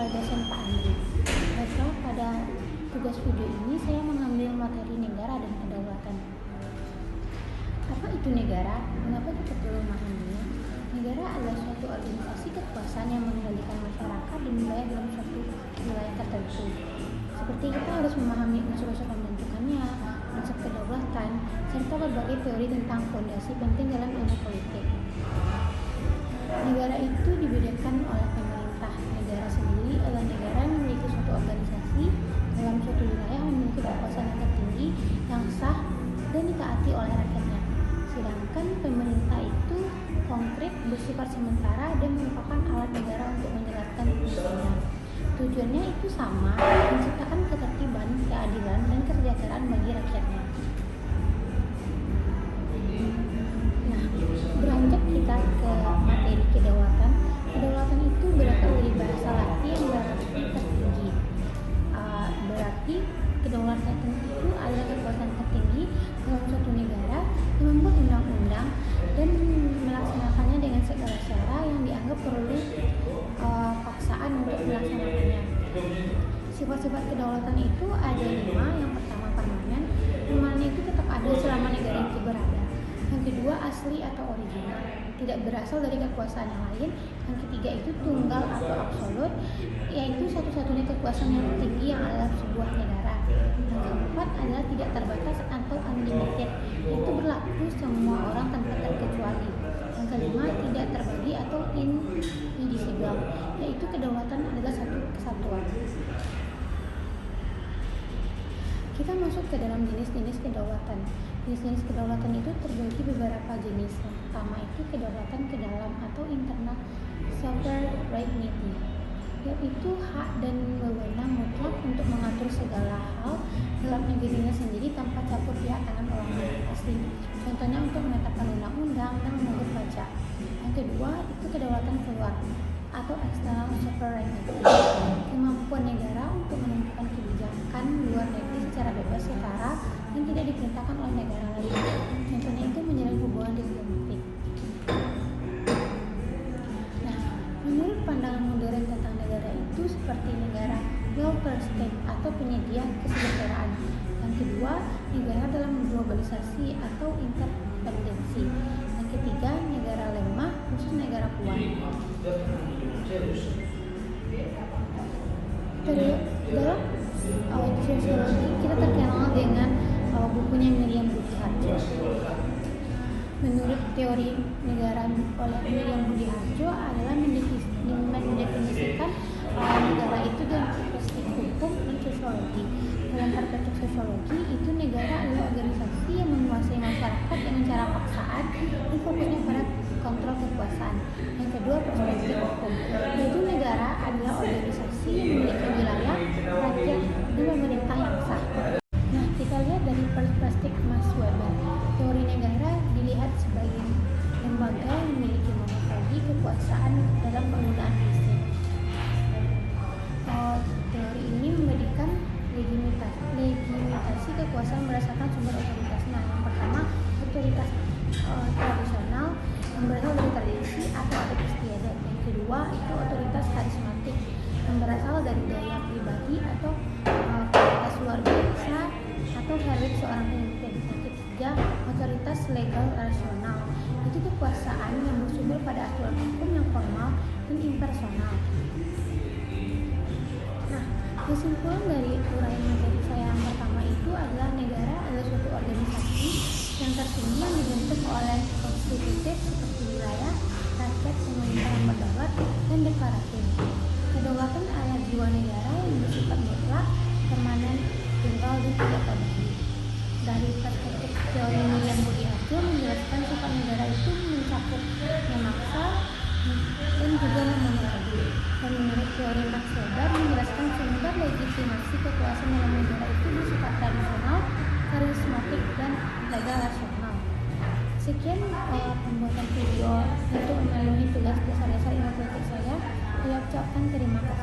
dosen Pak Andri. Baiklah, pada tugas video ini saya mengambil materi negara dan kedaulatan. Apa itu negara? Mengapa kita perlu memahaminya? Negara adalah suatu organisasi kekuasaan yang mengendalikan masyarakat dan wilayah dalam suatu wilayah tertentu. Seperti kita harus memahami unsur-unsur pembentukannya, konsep kedaulatan, serta berbagai teori tentang fondasi penting dalam ilmu politik. Negara itu dibedakan oleh pemerintah. Negara sendiri adalah negara yang memiliki suatu organisasi dalam suatu wilayah memiliki kekuasaan yang tertinggi, yang sah, dan ditaati oleh rakyatnya. Sedangkan pemerintah itu konkret, bersifat sementara, dan merupakan alat negara untuk menjalankan fungsinya. Tujuannya itu sama, menciptakan ketertiban, keadilan, dan kesejahteraan bagi rakyatnya. Nah, beranjak kita ke materi kedaulatan. Kedaulatan itu berasal dari bahasa Latin yang berarti tertinggi. Berarti kedaulatan itu adalah kekuasaan tertinggi dalam suatu negara yang membuat undang-undang dan melaksanakannya dengan segala cara yang dianggap perlu paksaan untuk melaksanakannya. Sifat-sifat kedaulatan itu ada 5. Yang pertama, permanen. Permanen itu tetap ada selama negara itu berada. Yang kedua, asli atau original, tidak berasal dari kekuasaan yang lain. Yang ketiga itu tunggal atau absolut, yaitu satu-satunya kekuasaan yang tinggi yang ada dalam sebuah negara. Yang keempat adalah tidak terbatas atau unlimited, itu berlaku semua orang tanpa terkecuali. Yang kelima, tidak terbagi atau indivisible, yaitu kedaulatan adalah satu kesatuan. Kita masuk ke dalam jenis-jenis kedaulatan. Jenis-jenis kedaulatan itu terbagi beberapa jenis. Yang pertama itu kedaulatan ke dalam atau internal sovereignty, yaitu hak dan wewenang mutlak untuk mengatur segala hal dalam negerinya sendiri tanpa campur pihak tangan orang asing. Contohnya untuk menetapkan undang-undang dan memungut pajak. Yang kedua itu kedaulatan keluar atau external sovereignty, kemampuan negara untuk menentukan kebijakan luar negeri secara bebas, setara, dan tidak diperintahkan oleh negara lain. Contohnya itu menjalin hubungan diplomatik. Nah, menurut pandangan modern tentang negara itu seperti negara welfare state atau penyedia kesejahteraan. Yang kedua, negara dalam globalisasi atau interdependensi. Yang ketiga, negara lemah khusus negara kuat. Dalam sosiologi kita terkenal dengan bukunya Miriam Budi Harjo. Menurut teori negara oleh Miriam Budi Harjo adalah mendefinisikan negara itu dalam perspektif hukum dan sosiologi. Dalam perspektif sosiologi itu negara adalah organisasi yang menguasai masyarakat dengan cara paksaan dan fokusnya pada kontrol kekuasaan. Yang kedua, perspektif hukum, yaitu negara adalah organisasi yang memiliki wilayah, rakyat, dan pemerintah yang sah. Nah, kita lihat dari perspektif Max Weber. Teori negara dilihat sebagai lembaga yang memiliki monopoli kekuasaan dalam penggunaan fisik. Teori ini memberikan legitimasi kekuasaan berdasarkan sumber otoritas. Nah, yang pertama, otoritas tradisional yang berasal dari tradisi atau adat istiadat. Yang kedua itu otoritas karismatik yang berasal dari daya pribadi atau kualitas luar biasa atau heroik seorang pemimpin. Yang ketiga, otoritas legal rasional, itu kekuasaan yang bersumber pada aturan hukum yang formal dan impersonal. Nah, kesimpulan dari uraian materi saya yang pertama itu adalah negara adalah suatu organisasi yang tertinggi yang dibentuk oleh konstitutif seperti wilayah, rakyat, pemerintah yang berdaulat, dan deklaratif. Kedaulatan adalah jiwa negara yang bersifat mutlak, permanen, tunggal, dan tidak terbagi. Dari perspektif teori Miriam Budi Harjo menjelaskan sifat negara itu mencakup memaksa dan juga memonopoli. Dan menurut teori Max Weber menjelaskan sumber legitimasi kekuasaan dalam negara itu bersifat tradisional, karismatik, dan legal rasional. Sekian pembuatan video untuk memenuhi tugas dasar-dasar ilmu politik saya. Saya ucapkan terima kasih.